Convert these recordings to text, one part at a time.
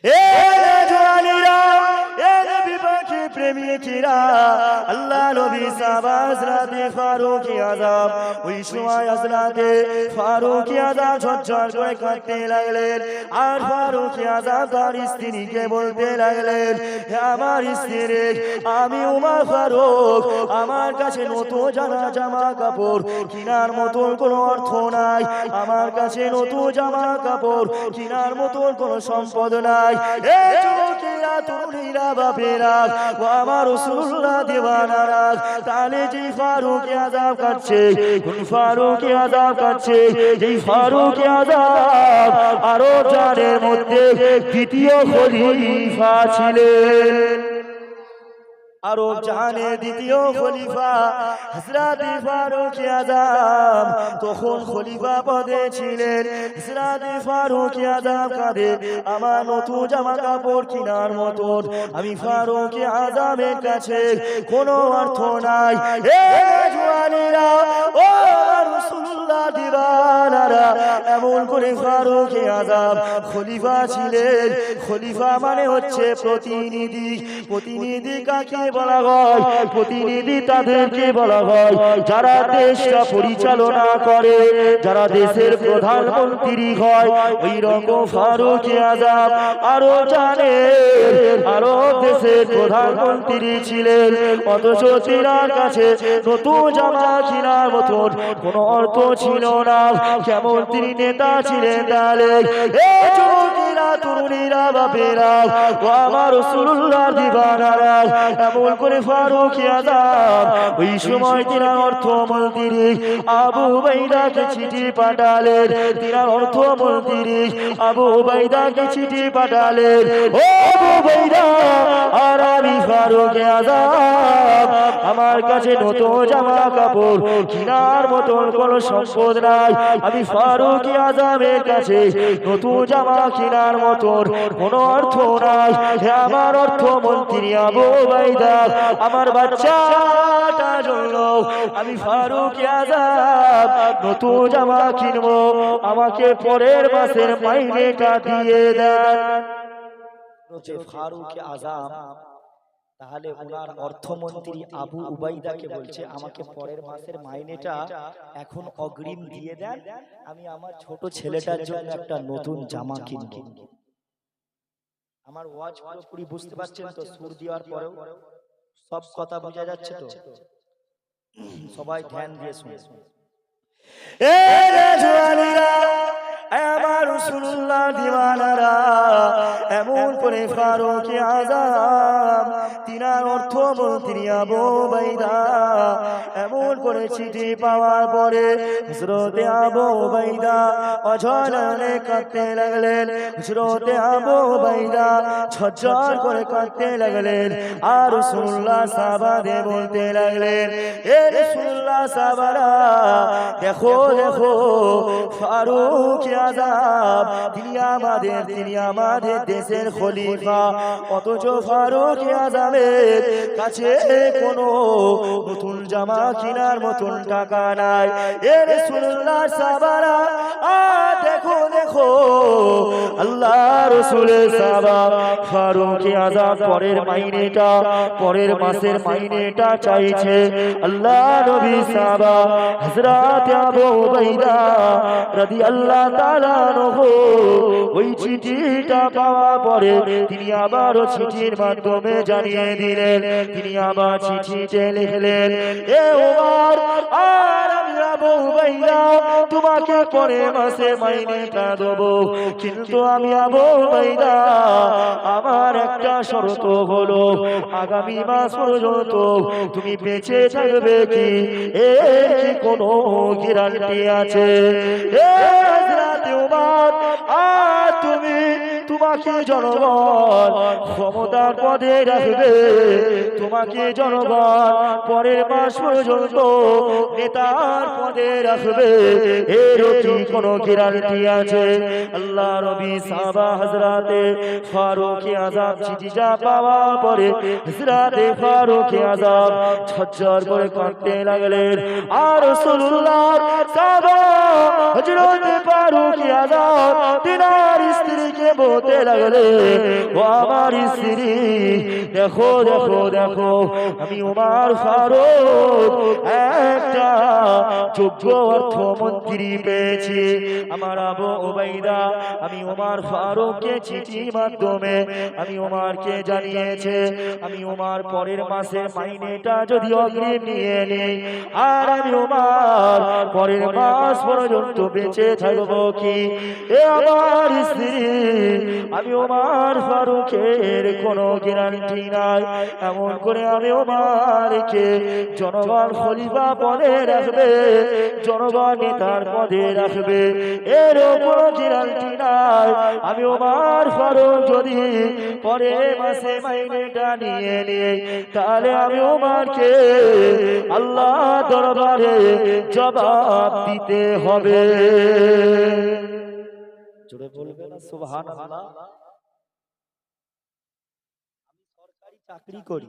এ জওয়ানেরা, এ নবী পাকের প্রেমিকেরা, আল্লাহ নবী সাহাবা হযরতে ফারুক আযম ওই সময় হযরতে ফারুক আযম ঝরঝর করে কাঁদতে লাগলেন। আর ফারুক আযম তার স্ত্রীকে বলতে লাগলেন, হে আমার স্ত্রী, আমি উমর ফারুক, আমার কাছে নতুন জামা কাপড় কেনার মতন কোনো অর্থ নাই, আমার কাছে নতুন জামা কাপড় কেনার মতন কোনো সম্পদ নাই। এ যুবকেরা, তরুণীরা, বাপেরা, ও আমার রাসূলুল্লাহ দিওয়ানারা, তাহলে যে ফারুক আযম কাটছে, কোন ফারুক আযম কাটছে, যেই ফারুক আযম আরব জানের মধ্যে দ্বিতীয় খলিফা ছিলেন। আরব জাহানের দ্বিতীয় খলিফা হযরতে ফারুক আযম তখন খলিফা পদে ছিলেন। হযরতে ফারুক আযম কাঁদে, আমার নতুন জামা কাপড় কেনার মতন আমি ফারুক আযমের কাছে কোনো অর্থ নাই। এ জওয়ানেরা, ও রাসূলুল্লাহ দিওয়ানারা, এমন করে ফারুক আযম খলিফা ছিলেন। খলিফা মানে হচ্ছে প্রতিনিধি। প্রতিনিধি কাকে বলা হয়? প্রতিনিধি তাদেরকে বলা হয় যারা দেশটা পরিচালনা করে, যারা দেশের প্রধানমন্ত্রী হয়। ওই রকম ফারুক আযম আরো জানে, আরো দেশের প্রধানমন্ত্রী ছিলেন, অথচ তিনার কাছে নতুন জামা কেনার মতন কোনো অর্থ ছিল না। কেমন তিনি নেতা ছিলেন তাহলে? এ যুবকেরা, তরুণীরা, বাপেরা, ও আমার রাসূলুল্লাহ দিওয়ানারা, এমন করে ফারুক আযম ওই সময় তিনার অর্থমন্ত্রী আবু উবাইদাকে চিঠি পাঠালেন। তিনার অর্থমন্ত্রী আবু উবাইদাকে চিঠি পাঠালেন, ও আবু উবাইদা, আর আমি ফারুক আযম, আমার কাছে নতুন জামা কাপড় কেনার মতন কোনো সম্পদ নাই। আমি ফারুক আযমের কাছে নতুন জামা কেনার মতন কোনো অর্থ নাই। হে আমার অর্থমন্ত্রী আবু উবাইদা, আমার বাচ্চাটার জন্য আমি ফারুক আযম নতুন জামা কিনবো, আমাকে পরের মাসের মাইনেটা দিয়ে দেন। ফারুক আযম তাহলে ওনার অর্থমন্ত্রী আবু উবাইদাকে বলছে, আমাকে পরের মাসের মাইনেটা এখন অগ্রিম দিয়ে দেন, আমি আমার ছোট ছেলেটার জন্য একটা নতুন জামা কিনব। আমার ওয়াজ পুরোপুরি বুঝতে পারছেন তো? সুর দেওয়ার পরেও সব কথা বোঝা যাচ্ছে তো? সবাই ধ্যান দিয়ে শুনুন। এ জওয়ানেরা, আমার রাসূলুল্লাহ দিওয়ানারা, এমন করে ফারুক আযম তিনার অর্থমন্ত্রী আবু উবাইদা এমন করে চিঠি পাওয়ার পরে হযরতে আবু উবাইদা অঝরে কাঁদতে লাগলেন। হযরতে আবু উবাইদা ঝরঝর করে কাঁদতে লাগলেন। আর রাসূলুল্লাহ সাহাবাদের বলতে লাগলেন, এ রাসূলুল্লাহ সাহাবারা, দেখো দেখো ফারুক আযম তিনি আমাদের দেশের খলিফা, অথচ ফারুক আযমের কাছে কোনো নতুন জামা কেনার মতন টাকা নাই। এ রাসূলুল্লাহ সাহাবারা, দেখো দেখো আল্লাহ রাসূলের সাহাবা ফারুক আযম পরের মাসের মাইনেটা চাইছে। আল্লাহ নবী সাহাবা হযরত আবু উবাইদা রাদিয়াল্লাহু তাআলা আনহু ওই চিঠিটা পাওয়া পরে তিনি আবারও চিঠির মাধ্যমে জানিয়ে দিলেন। তিনি আবার চিঠিতে লিখলেন, এ ওমর, আর আমি আবু উবাইদা তোমাকে পরের মাসে মাইনেটা দেবো, কিন্তু আমি আবু উবাইদা আমার একটা শর্ত হলো, আগামী মাস পর্যন্ত তুমি বেঁচে থাকবে কি এর কোনো গ্যারান্টি আছে? এ হযরত ওমর, তোমাকে জনগণ ক্ষমতার পদে রাখবে, তোমাকে জনগণ পরের মাস পর্যন্ত নেতার পদে রাখবে, এর কি কোনো গ্যারান্টি আছে? আল্লাহ নবী সাহাবা হযরতে ফারুক আযম চিঠিটা পাওয়ার পরে হযরতে ফারুক আযম ঝরঝর করে কাঁদতে লাগলেন। আর রাসূলুল্লাহ সাহাবা হযরত ফারুক আযম তিনার স্ত্রীকে বলতে লাগলেন, ও আমার স্ত্রী, দেখো দেখো দেখো, আমি ওমর ফারুক একটা যোগ্য অর্থমন্ত্রী পেয়েছি। আমার আবু উবাইদা আমি ওমর ফারুককে চিঠির মাধ্যমে আমি ওমরকে জানিয়েছে, আমি ওমর পরের মাসে মাইনেটা যদি অগ্রিম নিয়ে নেই আর আমি ওমর পরের মাস পর্যন্ত বেঁচে থাকবো কি? এ আমার স্ত্রী, আমি ওমর ফারুকের কোনো গ্যারান্টি নাই, এমন করে আমি ওমরকে জনগণ খলিফা পদে রাখবে, জনগণ নেতার পদে রাখবে, এর কোনো গ্যারান্টি নাই। আমি ওমর ফারুক যদি পরের মাসে মাইনেটা নিয়ে নিই তাহলে আমি ওমরকে আল্লাহ দরবারে জবাব দিতে হবে। জোরে বলবে না সুবহানাল্লাহ। আমি সরকারি চাকরি করি,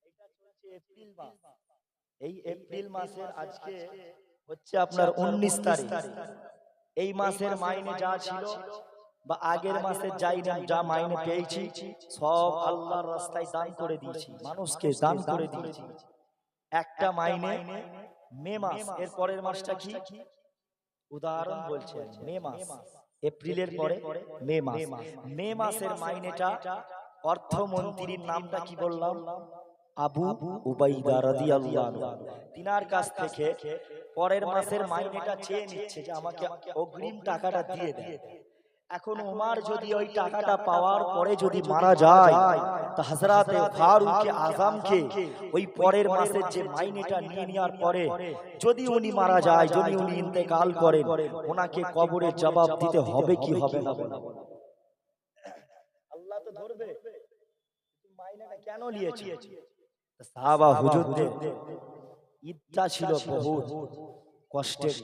এটা চলছে এপ্রিল মাস। এই এপ্রিল মাসের আজকে হচ্ছে আপনার 19 তারিখ। এই মাসের মাইনে যা ছিল বা আগের মাসে যা মাইনে পেয়েছি সব আল্লাহর রাস্তায় দান করে দিয়েছি, মানুষকে দান করে দিয়েছি। একটা মাইনে মে মাস, এর পরের মাসটা কি উদাহরণ বলছে, মে মাস, এপ্রিলের পরে মে মাস, মে মাসের মাইনেটা অর্থমন্ত্রীর নামটা কি বললাম, আবু উবাইদা রাদিয়াল্লাহু আনহু, তিনার কাছ থেকে পরের মাসের মাইনেটা চেয়ে নিচ্ছে যে আমাকে অগ্রিম টাকাটা দিয়ে দেন। এখন ওমর যদি ওই টাকাটা পাওয়ার পরে যদি মারা যায় তা হযরত ফারুক আযমকে ওই পরের মাসের যে মাইনেটা নিয়ে নেওয়ার পরে যদি উনি মারা যায়, যদি উনি ইন্তেকাল করেন, ওনাকে কবরে জবাব দিতে হবে কি হবে না? আল্লাহ তো ধরবে, মাইনেটা কেন নিয়েছে? সাহাবা হুজুরদের ঈদটা ছিল বহুত কষ্টের।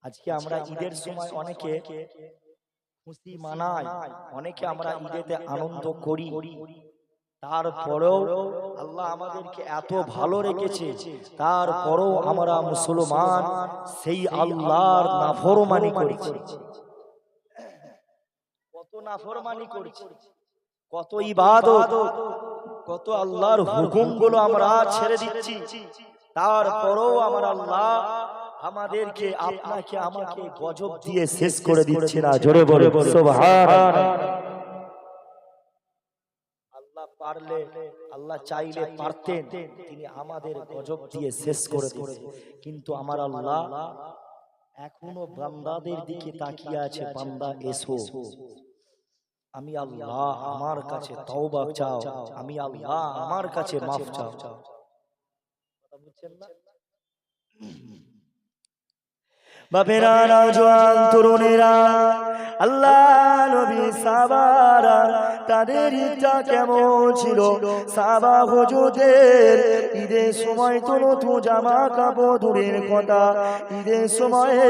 আজকে আমরা ঈদের সময় অনেকে খুশি মানাই, অনেকে আমরা ঈদেতে আনন্দ করি, তারপরেও আল্লাহ আমাদেরকে এত ভালো রেখেছে, তারপরেও আমরা মুসলমান সেই আল্লাহর নাফরমানি করেছি। কত নাফরমানি করেছি, কত ইবাদত, কত আল্লাহর হুকুমগুলো আমরা ছেড়ে দিচ্ছি, তারপরেও আমার আল্লাহ আমাদেরকে আপনাকে আমাকে গজব দিয়ে শেষ করে দিচ্ছে না। জোরে বলে সুবহানাল্লাহ। আল্লাহ পারলে, আল্লাহ চাইলে পারতেন তিনি আমাদের গজব দিয়ে শেষ করে দিতে, কিন্তু আমার আল্লাহ এখনো বান্দাদের দিকে তাকিয়ে আছে, বান্দা এসো, আমি আল্লাহ আমার কাছে তওবা চাও, আমি আল্লাহ আমার কাছে মাফ চাও। কথা বুঝছেন না? বাপেরা, নওজোয়ান তরুণেরা, আল্লাহ নবী সাহাবারা তাদের ঈদটা কেমন ছিল? সাহাবা হুজুরদের ঈদের সময় তো নতুন জামা কাপড় দূরের কথা, ঈদের সময়ে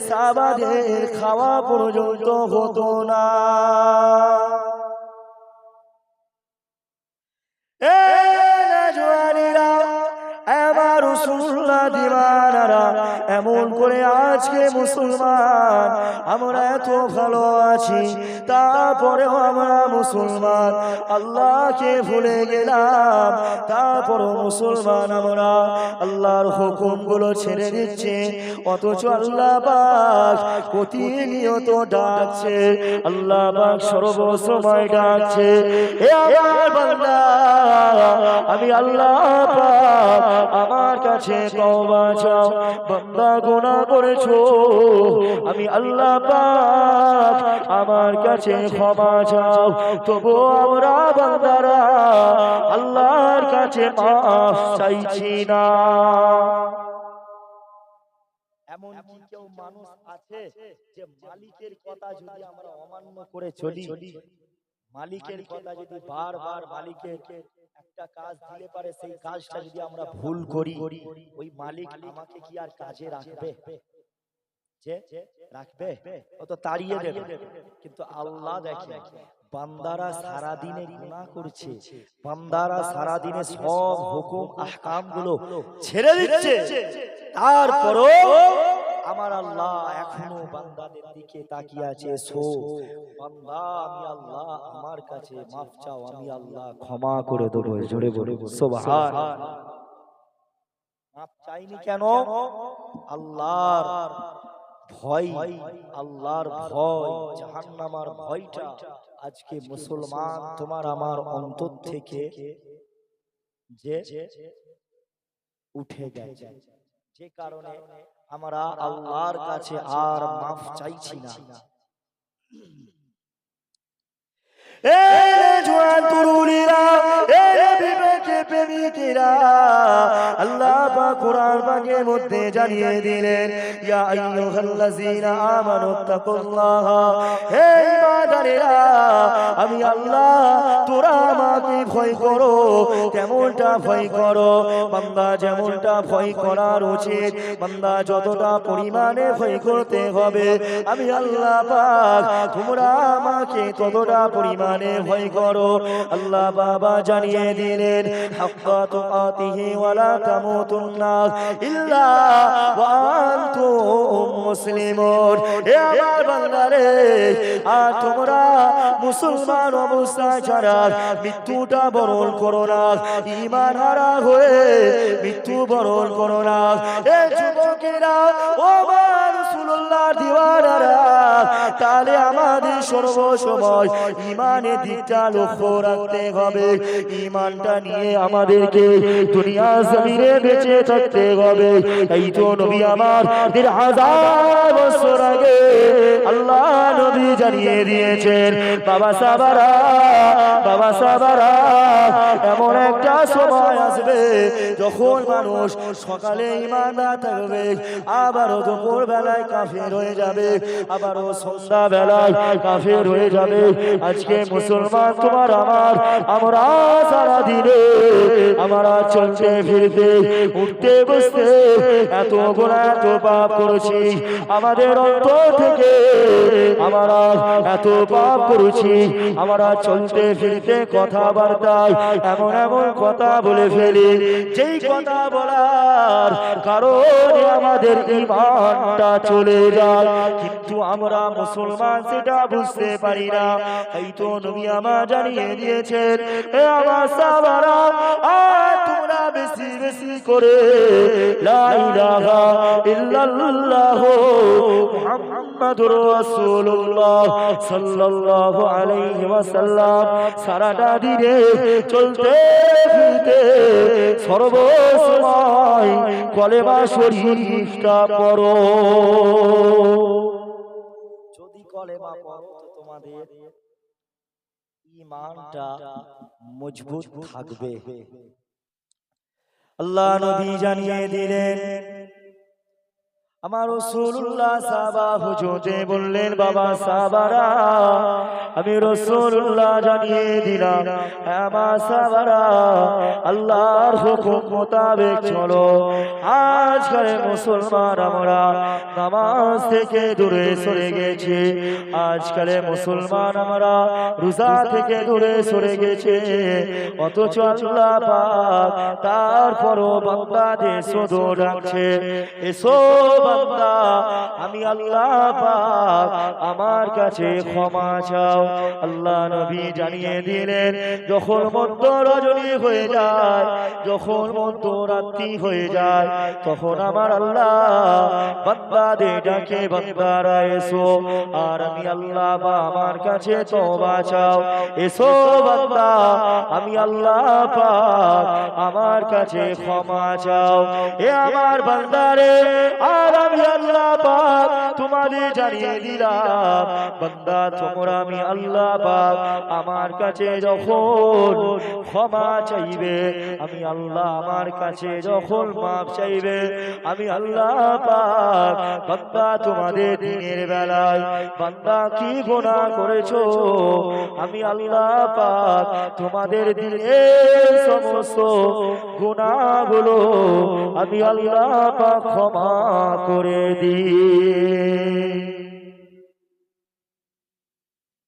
সাহাবাদের খাওয়া পর্যন্ত হতো না। আমার রাসূলুল্লাহ দিওয়ানারা, এমন করে আজকে মুসলমান আমরা এত ভালো আছি, তারপরেও আমরা মুসলমান আল্লাহকে ভুলে গেলাম, তারপরও মুসলমান আমরা আল্লাহর হুকুমগুলো ছেড়ে দিচ্ছে, অথচ আল্লাহ পাক প্রতিনিয়ত ডাকছে, আল্লাহ পাক সর্বসময় ডাকছে, হে আমার বান্দা, আমি আল্লাহ পাক আমার কাছে তওবা চাও, বান্দা গুনাহ করেছো, আমি আল্লাহ পাক আমার কাছে ক্ষমা চাও, তবু আমরা বান্দারা আল্লাহর কাছে মাফ চাইছি না। এমন কি কেউ মানুষ আছে যে মালিকের কথা যদি আমরা অমান্য করে চলি, মালিকের কথা যদি বারবার মালিকের একটা কাজ দিলে পারে সেই কাজটা যদি আমরা ভুল করি, ওই মালিক আমাকে কি আর কাজে রাখবে? যে রাখবে, ও তো তাড়িয়ে দেবে। কিন্তু আল্লাহ দেখে বান্দারা সারা দিনে গুনাহ করছে, বান্দারা সারা দিনে সব হুকুম আহকাম গুলো ছেড়ে দিচ্ছে, তারপরও আমার আল্লাহ এখনো বান্দাদের দিকে তাকিয়ে আছে। সো বান্দা, আমি আল্লাহ আমার কাছে মাফ চাও, আমি আল্লাহ ক্ষমা করে দেবো। জোরে বলে সুবহানাল্লাহ। মাফ চাইনি কেন? আল্লাহর ভয়, আল্লাহর ভয়, জাহান্নামের ভয়টা আজকে মুসলমান তোমার আমার অন্তর থেকে যে উঠে গেছে, যে কারণে আমরা আল্লাহর কাছে আর মাফ চাইছি না। আল্লাহ পাক কোরআন পাকের মধ্যে জানিয়ে দিলেন, ইয়া আইয়ুহাল্লাযীনা আমানুত্তাকুল্লাহ, হে ঈমানদারেরা আমি আল্লাহ তোরা আমাকে ভয় করো। কেমনটা ভয় করো? বান্দা যেমনটা ভয় করার উচিত, বান্দা যতটা পরিমাণে ভয় করতে হবে আমি আল্লাহ পাক তোমরা আমাকে ততটা পরিমাণে ভয় করো। আল্লাহ বাবা জানিয়ে দিলেন, হাক্কা তুকাতিহি ওয়ালা তামুতুন্না ইল্লা ওয়া আনতুম মুসলিমুন। হে আমার বান্দারে, আর তোমরা মুসলমান অবস্থায় ছাড়া মৃত্যুটা বরণ করো না, ঈমান হারা হয়ে মৃত্যু বরণ করো না। হে যুবকেরা, ও রাসূলুল্লাহর দিওয়ানারা, তাহলে আমাদের সর্বসময় ঈমানের দিকটা লক্ষ্য রাখতে হবে। ঈমানটা নিয়ে আমাদেরকে দুনিয়া জমিনে বেঁচে থাকতে হবে। এই তো নবী আমার ১,৫০০ বছর আগে আল্লাহ নবী জানিয়ে দিয়েছেন, বাবা সাহাবারা, বাবা সাহাবারা, এমন একটা সময় আসবে যখন মানুষ সকালে ঈমান না থাকবে, আবারও দুপুর বেলায় কাফের হয়ে যাবে, আবারও সন্ধ্যা বেলায় কাফের হয়ে যাবে। আজকে মুসলমান তোমার আমার, আমরা সারা দিনে আমরা চলতে ফিরতে উঠতে বসতে এত গুনাহ এত পাপ করেছি, আমাদের অন্তর থেকে আমরা এত পাপ করেছি, আমরা চলতে ফিরতে কথাবার্তায় এমন এমন কথা বলে ফেলি, যেই কথা বলার কারণে আমাদের ঈমানটা চলে যায়, কিন্তু আমরা মুসলমান সেটা বুঝতে পারি না। এই তো নবী আমার জানিয়ে দিয়েছেন, এ আমার সাহাবারা, তোমরা বেশি বেশি করে লা ইলাহা ইল্লাল্লাহ মুহাম্মাদুর রাসূলুল্লাহ সাল্লাল্লাহু আলাইহি ওয়াসাল্লাম সারাটা দিনে চলতে ফিরতে সর্বসময় কলেমা শরীফটা পড়ো। যদি কলেমা পড়ো তো তোমাদের ঈমানটা মজবুত থাকবে। আল্লাহ নবী জানিয়ে দিলেন, আমার রাসূলুল্লাহ সাহাবা হুজুরে বললেন, বাবা সাহাবারা, আমি রাসূলুল্লাহ জানিয়ে দিলাম, আমার সাহাবারা আল্লাহর হুকুম মোতাবেক চলো। আজকাল মুসলমান আমরা নামাজ থেকে দূরে সরে গেছি, আজকাল মুসলমান আমরা রোজা থেকে দূরে সরে গেছে, অথচ আল্লাহ পাক তারপরও বান্দাদের শুধু ডাকছে, এসো বান্দা, আমি আল্লাহ পাক আমার কাছে ক্ষমা চাও। আল্লাহ নবী জানিয়ে দিলেন, যখন মধ্য রজনী হয়ে যায়, যখন মধ্য রাত্রি হয়ে যায়, তখন আমার আল্লাহ বান্দাদের ডাকে, বান্দারা এসো, আর আমি আল্লাহ বা আমার কাছে তওবা চাও। এসো বান্দা, আমি আল্লাহ পাক আমার কাছে ক্ষমা চাও। এ আমার বান্দারে, আর আমি আল্লাহ পাক তোমাদের জানিয়ে দিলাম, বান্দা তোমরা আমি আল্লাহ পাক আমার কাছে যখন ক্ষমা চাইবে, আমি আল্লাহ আমার কাছে যখন মাফ চাইবে, আমি আল্লাহ পাক বান্দা তোমাদের দিনের বেলায় বান্দা কি গুনাহ করেছো, আমি আল্লাহ পাক তোমাদের দিনের সমস্ত গুনাহগুলো আমি আল্লাহ পাক ক্ষমা করে দিই।